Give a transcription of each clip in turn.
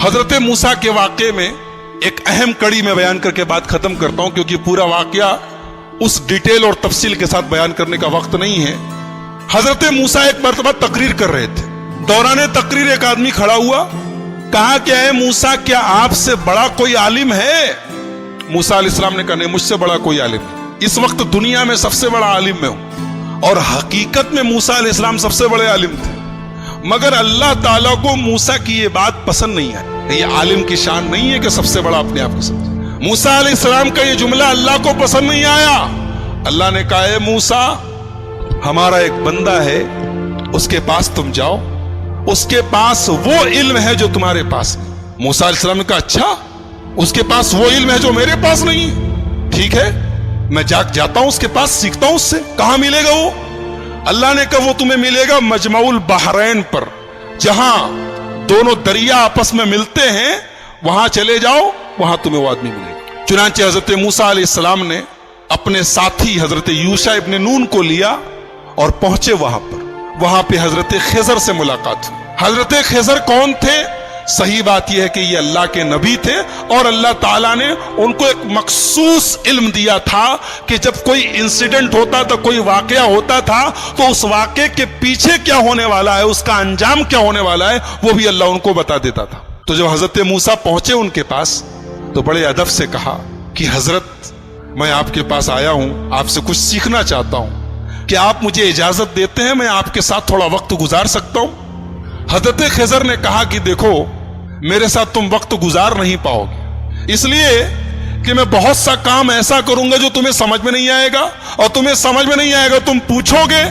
حضرت موسیٰ کے واقعے میں ایک اہم کڑی میں بیان کر کے بات ختم کرتا ہوں، کیونکہ پورا واقعہ اس ڈیٹیل اور تفصیل کے ساتھ بیان کرنے کا وقت نہیں ہے۔ حضرت موسیٰ ایک مرتبہ تقریر کر رہے تھے، دوران تقریر ایک آدمی کھڑا ہوا، کہا کہ اے موسیٰ کیا آپ سے بڑا کوئی عالم ہے؟ موسیٰ علیہ السلام نے کہا نہیں، مجھ سے بڑا کوئی عالم نہیں، اس وقت دنیا میں سب سے بڑا عالم میں ہوں۔ اور حقیقت میں موسیٰ علیہ السلام سب سے بڑے عالم تھے، مگر اللہ تعالیٰ کو موسیٰ کی یہ بات پسند نہیں آئی۔ یہ عالم کی شان نہیں ہے کہ سب سے بڑا اپنے آپ کو سمجھے۔ موسیٰ علیہ السلام کا یہ جملہ اللہ کو پسند نہیں آیا۔ اللہ نے کہا اے موسیٰ، ہمارا ایک بندہ ہے، اس کے پاس تم جاؤ، اس کے پاس وہ علم ہے جو تمہارے پاس نہیں۔ موسیٰ علیہ السلام نے کہا اچھا، اس کے پاس وہ علم ہے جو میرے پاس نہیں ہے، ٹھیک ہے، میں جاتا ہوں اس کے پاس، سیکھتا ہوں اس سے۔ کہاں ملے گا وہ؟ اللہ نے کہا وہ تمہیں ملے گا مجمع البحرین پر، جہاں دونوں دریا آپس میں ملتے ہیں، وہاں چلے جاؤ، وہاں تمہیں وہ آدمی ملے گا۔ چنانچہ حضرت موسیٰ علیہ السلام نے اپنے ساتھی حضرت یوشع ابن نون کو لیا اور پہنچے وہاں پر۔ وہاں پہ حضرت خضر سے ملاقات ہوئی۔ حضرت خضر کون تھے؟ صحیح بات یہ ہے کہ یہ اللہ کے نبی تھے، اور اللہ تعالیٰ نے ان کو ایک مخصوص علم دیا تھا کہ جب کوئی انسیڈنٹ ہوتا تھا، کوئی واقعہ ہوتا تھا، تو اس واقعے کے پیچھے کیا ہونے والا ہے، اس کا انجام کیا ہونے والا ہے، وہ بھی اللہ ان کو بتا دیتا تھا۔ تو جب حضرت موسیٰ پہنچے ان کے پاس تو بڑے ادب سے کہا کہ حضرت میں آپ کے پاس آیا ہوں، آپ سے کچھ سیکھنا چاہتا ہوں، کہ آپ مجھے اجازت دیتے ہیں میں آپ کے ساتھ تھوڑا وقت گزار سکتا ہوں؟ حضرت خضر نے کہا کہ دیکھو میرے ساتھ تم وقت گزار نہیں پاؤ گے، اس لیے کہ میں بہت سا کام ایسا کروں گا جو تمہیں سمجھ میں نہیں آئے گا، اور تمہیں سمجھ میں نہیں آئے گا تم پوچھو گے،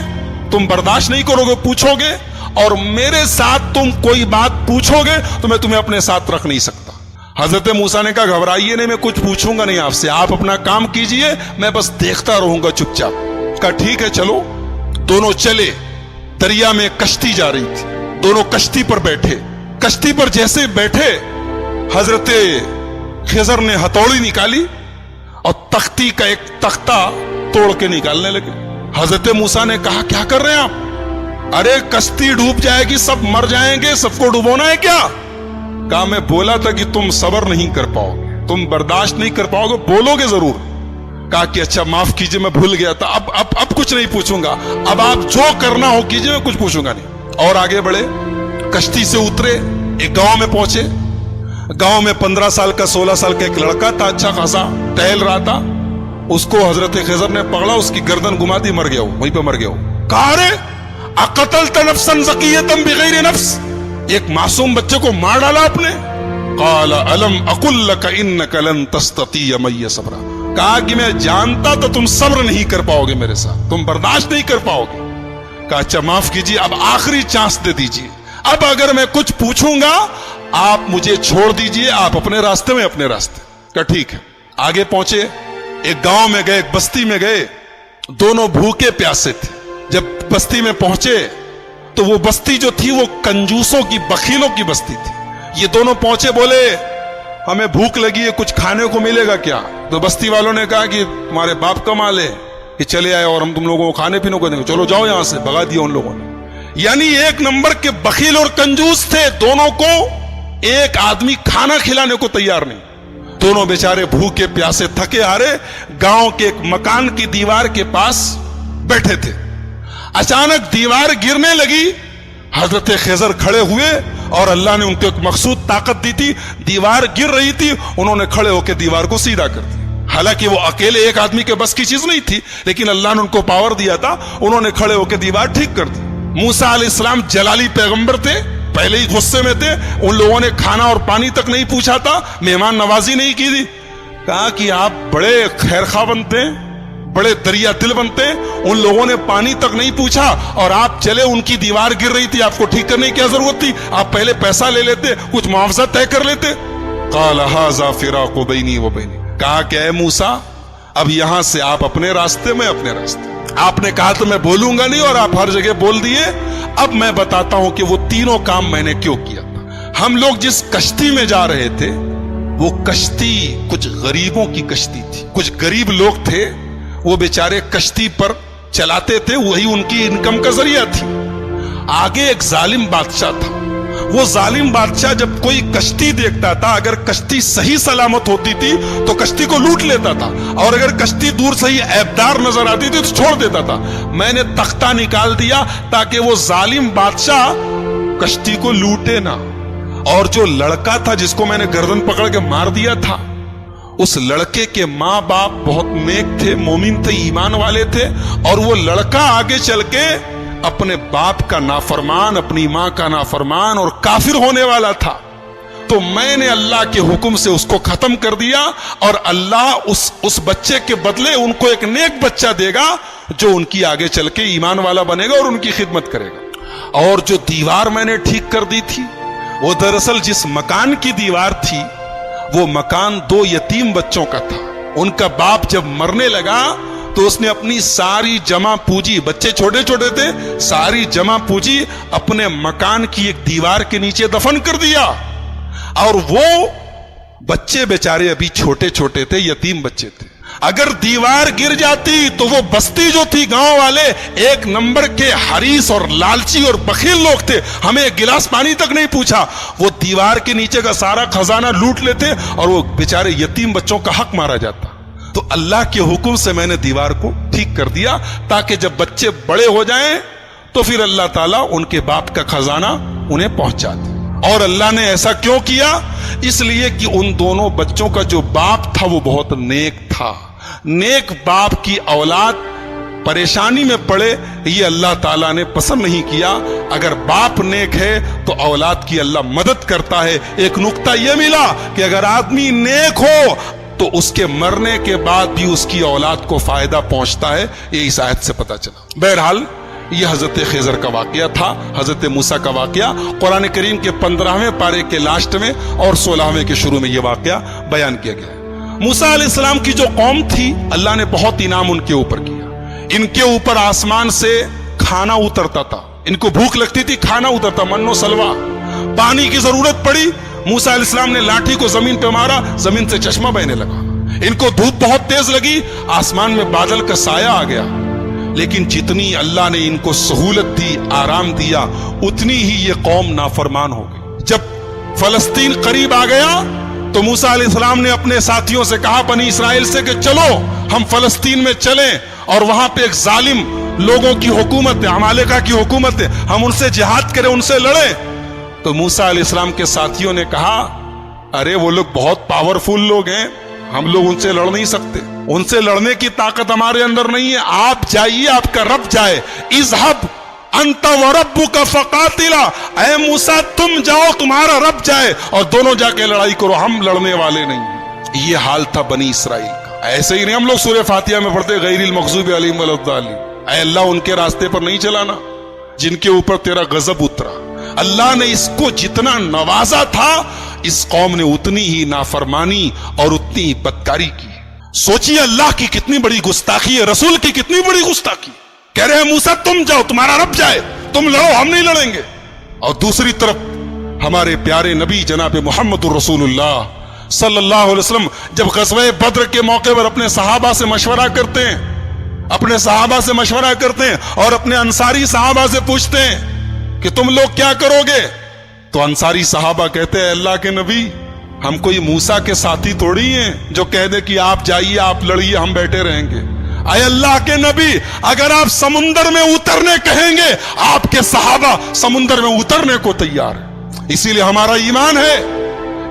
تم برداشت نہیں کرو گے، پوچھو گے، اور میرے ساتھ تم کوئی بات پوچھو گے تو میں تمہیں اپنے ساتھ رکھ نہیں سکتا۔ حضرت موسیٰ نے کہا گھبرائیے نہیں، میں کچھ پوچھوں گا نہیں آپ سے، آپ اپنا کام کیجئے، میں بس دیکھتا رہوں گا چپ چاپ۔ کہا ٹھیک ہے چلو۔ دونوں چلے، دریا میں کشتی جا رہی تھی، دونوں کشتی پر بیٹھے۔ کشتی پر جیسے بیٹھے، حضرت خضر نے ہتھوڑی نکالی اور تختی کا ایک تختہ توڑ کے نکالنے لگے۔ حضرت موسیٰ نے کہا کیا کر رہے ہیں آپ؟ ارے کشتی ڈوب جائے گی، سب مر جائیں گے، سب کو ڈبونا ہے کیا؟ کہا میں بولا تھا کہ تم صبر نہیں کر پاؤ گے، تم برداشت نہیں کر پاؤ گے، بولو گے ضرور۔ کہا کہ اچھا معاف کیجئے میں بھول گیا تھا، اب کچھ نہیں پوچھوں گا، اب آپ جو کرنا ہو کیجئے، میں کچھ پوچھوں گا نہیں۔ اور آگے بڑھے، کشتی سے اترے، ایک گاؤں میں پہنچے۔ گاؤں میں 15 سال کا 16 سال کا ایک لڑکا تھا، اچھا خاصا ٹہل رہا تھا۔ اس کو حضرت خضر نے پکڑا، اس کی گردن گما دی، مر گیا وہ، وہیں پہ مر گیا وہ۔ کہا ارے اقتلت نفسا زکیۃ بغیر نفس، ایک معصوم بچے کو مار ڈالا آپ نے؟ قال الم اقل لک انک لن تستطیع معی صبرا، کہا کہ میں جانتا تو تم صبر نہیں کر پاؤ گے میرے ساتھ، تم برداشت نہیں کر پاؤ گے۔ کہا اچھا معاف کیجیے، اب آخری چانس دے دیجیے، اب اگر میں کچھ پوچھوں گا آپ مجھے چھوڑ دیجئے، آپ اپنے راستے میں اپنے راستے۔ کہا ٹھیک ہے۔ آگے پہنچے، ایک گاؤں میں گئے، ایک بستی میں گئے، دونوں بھوکے پیاسے تھے۔ جب بستی میں پہنچے تو وہ بستی جو تھی وہ کنجوسوں کی، بخیلوں کی بستی تھی۔ یہ دونوں پہنچے، بولے ہمیں بھوک لگی ہے، کچھ کھانے کو ملے گا کیا؟ تو بستی والوں نے کہا کہ تمہارے باپ کا مال ہے کہ چلے آئے اور ہم تم لوگوں کو کھانے پینے کو دیں گے، چلو جاؤ یہاں سے۔ بھگا دیا ان لوگوں نے۔ یعنی ایک نمبر کے بخیل اور کنجوس تھے، دونوں کو ایک آدمی کھانا کھلانے کو تیار نہیں۔ دونوں بیچارے بھوکے پیاسے تھکے ہارے گاؤں کے ایک مکان کی دیوار کے پاس بیٹھے تھے۔ اچانک دیوار گرنے لگی، حضرت خضر کھڑے ہوئے اور اللہ نے ان کو ایک مخصوص طاقت دی تھی، دیوار گر رہی تھی، انہوں نے کھڑے ہو کے دیوار کو سیدھا کر دیا۔ حالانکہ وہ اکیلے ایک آدمی کے بس کی چیز نہیں تھی، لیکن اللہ نے ان کو پاور دیا تھا، انہوں نے کھڑے ہو کے دیوار ٹھیک کر دی۔ موسیٰ علیہ السلام جلالی پیغمبر تھے، پہلے ہی غصے میں تھے، ان لوگوں نے کھانا اور پانی تک نہیں پوچھا تھا، مہمان نوازی نہیں کی تھی۔ کہا کہ آپ بڑے خیرخواہ بنتے ہیں، بڑے دریا دل بنتے ہیں، ان لوگوں نے پانی تک نہیں پوچھا اور آپ چلے، ان کی دیوار گر رہی تھی، آپ کو ٹھیک کرنے کی کیا ضرورت تھی؟ آپ پہلے پیسہ لے لیتے، کچھ معاوضہ طے کر لیتے۔ قال ھذا فراق بینی و بینک، کہا کہ اے موسیٰ اب یہاں سے آپ اپنے راستے میں اپنے راستے۔ آپ نے کہا تو میں بولوں گا نہیں اور آپ ہر جگہ بول دیے۔ اب میں بتاتا ہوں کہ وہ تینوں کام میں نے کیوں کیا تھا۔ ہم لوگ جس کشتی میں جا رہے تھے وہ کشتی کچھ غریبوں کی کشتی تھی، کچھ غریب لوگ تھے، وہ بیچارے کشتی پر چلاتے تھے، وہی ان کی انکم کا ذریعہ تھی۔ آگے ایک ظالم بادشاہ تھا، وہ ظالم بادشاہ جب کوئی کشتی دیکھتا تھا، اگر کشتی صحیح سلامت ہوتی تھی تو کشتی کو لوٹ لیتا تھا، اور اگر کشتی دور سے ہی عیبدار نظر آتی تھی تو چھوڑ دیتا تھا۔ میں نے تختہ نکال دیا تاکہ وہ ظالم بادشاہ کشتی کو لوٹے نہ، اور جو لڑکا تھا جس کو میں نے گردن پکڑ کے مار دیا تھا، اس لڑکے کے ماں باپ بہت نیک تھے، مومن تھے، ایمان والے تھے، اور وہ لڑکا آگے چل کے اپنے باپ کا نافرمان، اپنی ماں کا نافرمان اور کافر ہونے والا تھا۔ تو میں نے اللہ کے حکم سے اس کو ختم کر دیا، اور اللہ اس بچے کے بدلے ان کو ایک نیک بچہ دے گا جو ان کی آگے چل کے ایمان والا بنے گا اور ان کی خدمت کرے گا۔ اور جو دیوار میں نے ٹھیک کر دی تھی، وہ دراصل جس مکان کی دیوار تھی وہ مکان 2 یتیم بچوں کا تھا۔ ان کا باپ جب مرنے لگا تو اس نے اپنی ساری جمع پونجی، بچے چھوٹے چھوٹے تھے، ساری جمع پونجی اپنے مکان کی ایک دیوار کے نیچے دفن کر دیا، اور وہ بچے بیچارے ابھی چھوٹے چھوٹے تھے، یتیم بچے تھے۔ اگر دیوار گر جاتی تو وہ بستی جو تھی، گاؤں والے 1 نمبر کے حریص اور لالچی اور بخیل لوگ تھے، ہمیں ایک گلاس پانی تک نہیں پوچھا، وہ دیوار کے نیچے کا سارا خزانہ لوٹ لیتے اور وہ بیچارے یتیم بچوں کا حق مارا جاتا۔ تو اللہ کے حکم سے میں نے دیوار کو ٹھیک کر دیا تاکہ جب بچے بڑے ہو جائیں تو پھر اللہ تعالیٰ ان کے باپ کا خزانہ انہیں پہنچا دے۔ اور اللہ نے ایسا کیوں کیا؟ اس لیے کہ ان دونوں بچوں کا جو باپ تھا وہ بہت نیک تھا۔ نیک باپ کی اولاد پریشانی میں پڑے یہ اللہ تعالیٰ نے پسند نہیں کیا۔ اگر باپ نیک ہے تو اولاد کی اللہ مدد کرتا ہے۔ ایک نقطہ یہ ملا کہ اگر آدمی نیک ہو تو اس کے مرنے کے بعد بھی اس کی اولاد کو فائدہ پہنچتا ہے، یہ اس آیت سے پتہ چلا۔ بہرحال یہ حضرت خضر کا واقعہ تھا، حضرت موسیٰ کا واقعہ۔ قرآن کریم کے 15ویں پارے کے لاسٹ میں اور 16ویں کے شروع میں یہ واقعہ بیان کیا گیا ہے۔ موسیٰ علیہ السلام کی جو قوم تھی، اللہ نے بہت انعام ان کے اوپر کیا۔ ان کے اوپر آسمان سے کھانا اترتا تھا، ان کو بھوک لگتی تھی، کھانا اترتا، من و سلوا۔ پانی کی ضرورت پڑی، موسیٰ علیہ السلام نے لاٹھی کو زمین پہ مارا، زمین سے چشمہ بہنے لگا۔ ان کو دھوپ بہت تیز لگی، آسمان میں بادل کا سایہ آ گیا۔ لیکن جتنی اللہ نے ان کو سہولت دی، آرام دیا، اتنی ہی یہ قوم نافرمان ہو گئی۔ جب فلسطین قریب آ گیا تو موسیٰ علیہ السلام نے اپنے ساتھیوں سے کہا، بنی اسرائیل سے، کہ چلو ہم فلسطین میں چلیں، اور وہاں پہ ایک ظالم لوگوں کی حکومت ہے، عمالقہ کی حکومت ہے، ہم ان سے جہاد کریں، ان سے لڑیں۔ تو موسیٰ علیہ السلام کے ساتھیوں نے کہا، ارے وہ لوگ بہت پاورفل لوگ ہیں، ہم لوگ ان سے لڑ نہیں سکتے، ان سے لڑنے کی طاقت ہمارے اندر نہیں ہے، آپ جائیے، آپ کا رب جائے۔ اذهب انت وربک فقاتلا، اے موسیٰ تم جاؤ، تمہارا رب جائے، اور دونوں جا کے لڑائی کرو، ہم لڑنے والے نہیں ہیں۔ یہ حال تھا بنی اسرائیل کا۔ ایسے ہی نہیں ہم لوگ سورہ فاتحہ میں پڑھتے غیر المغضوب علیہم ولا الضالین، اے اللہ ان کے راستے پر نہیں چلانا جن کے اوپر تیرا غضب اترا۔ اللہ نے اس کو جتنا نوازا تھا، اس قوم نے اتنی ہی نافرمانی اور اتنی ہی بدکاری کی۔ سوچیے اللہ کی کتنی بڑی گستاخی ہے، رسول کی کتنی بڑی گستاخی۔ کہہ رہے ہیں موسیٰ تم جاؤ، تمہارا رب جائے، تم لڑو، ہم نہیں لڑیں گے۔ اور دوسری طرف ہمارے پیارے نبی جناب محمد الرسول اللہ صلی اللہ علیہ وسلم جب غزوہ بدر کے موقع پر اپنے صحابہ سے مشورہ کرتے ہیں، اور اپنے انصاری صحابہ سے پوچھتے ہیں کہ تم لوگ کیا کرو گے، تو انصاری صحابہ کہتے ہیں، اللہ کے نبی ہم کوئی موسیٰ کے ساتھی تھوڑی ہیں جو کہہ دے کہ آپ جائیے، آپ لڑیے، ہم بیٹھے رہیں گے۔ اے اللہ کے نبی اگر آپ سمندر میں اترنے کہیں گے، آپ کے صحابہ سمندر میں اترنے کو تیار ہیں۔ اسی لیے ہمارا ایمان ہے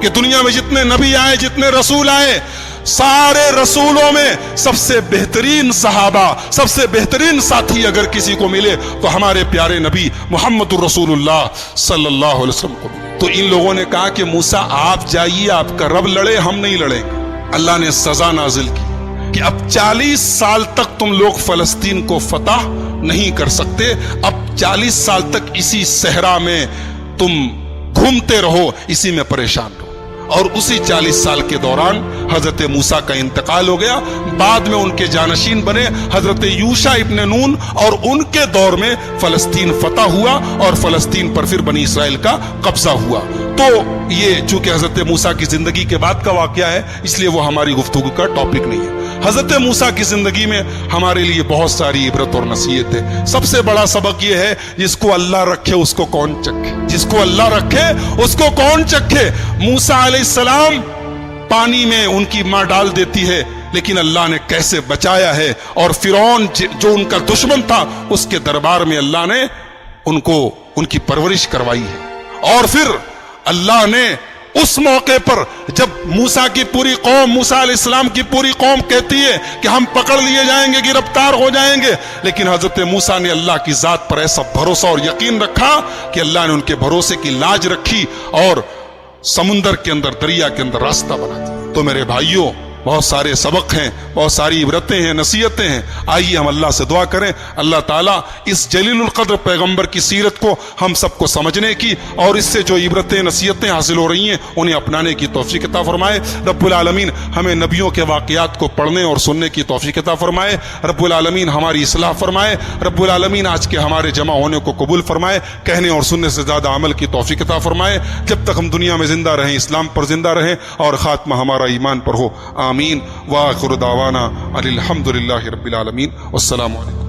کہ دنیا میں جتنے نبی آئے، جتنے رسول آئے، سارے رسولوں میں سب سے بہترین صحابہ، سب سے بہترین ساتھی اگر کسی کو ملے تو ہمارے پیارے نبی محمد الرسول اللہ صلی اللہ علیہ وسلم کو ملے۔ تو ان لوگوں نے کہا کہ موسیٰ آپ جائیے، آپ کا رب لڑے، ہم نہیں لڑیں گے۔ اللہ نے سزا نازل کی کہ اب 40 سال تک تم لوگ فلسطین کو فتح نہیں کر سکتے، اب 40 سال تک اسی صحرا میں تم گھومتے رہو، اسی میں پریشان رہو۔ اور اسی 40 سال کے دوران حضرت موسیٰ کا انتقال ہو گیا. بعد میں ان کے جانشین بنے حضرت یوشع ابن نون اور ان کے دور میں فلسطین فتح ہوا اور فلسطین پر پھر بنی اسرائیل کا قبضہ ہوا. تو یہ چونکہ حضرت موسیٰ کی زندگی کے بعد کا واقعہ ہے اس لیے وہ ہماری گفتگو کا ٹاپک نہیں ہے. حضرت موسیٰ کی زندگی میں ہمارے لیے بہت ساری عبرت اور نصیحت ہے. سب سے بڑا سبق یہ ہے جس کو اللہ رکھے اس کو کون چکھے, جس کو اللہ رکھے اس کو کون چکھے. موسیٰ علیہ السلام پانی میں ان کی ماں ڈال دیتی ہے لیکن اللہ نے کیسے بچایا ہے, اور فرعون جو ان کا دشمن تھا اس کے دربار میں اللہ نے ان کی پرورش کروائی ہے. اور پھر اللہ نے اس موقع پر جب موسیٰ کی پوری قوم, موسیٰ علیہ السلام کی پوری قوم کہتی ہے کہ ہم پکڑ لیے جائیں گے, گرفتار ہو جائیں گے, لیکن حضرت موسیٰ نے اللہ کی ذات پر ایسا بھروسہ اور یقین رکھا کہ اللہ نے ان کے بھروسے کی لاج رکھی اور سمندر کے اندر, دریا کے اندر راستہ بنا دیا. تو میرے بھائیوں, بہت سارے سبق ہیں, بہت ساری عبرتیں ہیں, نصیحتیں ہیں. آئیے ہم اللہ سے دعا کریں اللہ تعالیٰ اس جلیل القدر پیغمبر کی سیرت کو ہم سب کو سمجھنے کی اور اس سے جو عبرتیں نصیحتیں حاصل ہو رہی ہیں انہیں اپنانے کی توفیق عطا فرمائے. رب العالمین ہمیں نبیوں کے واقعات کو پڑھنے اور سننے کی توفیق عطا فرمائے. رب العالمین ہماری اصلاح فرمائے. رب العالمین آج کے ہمارے جمع ہونے کو قبول فرمائے. کہنے اور سننے سے زیادہ عمل کی توفیق عطا فرمائے. جب تک ہم دنیا میں زندہ رہیں اسلام پر زندہ رہیں اور خاتمہ ہمارا ایمان پر ہو. آمین. وآخر دعوانا الحمد للہ رب العالمین. والسلام علیکم.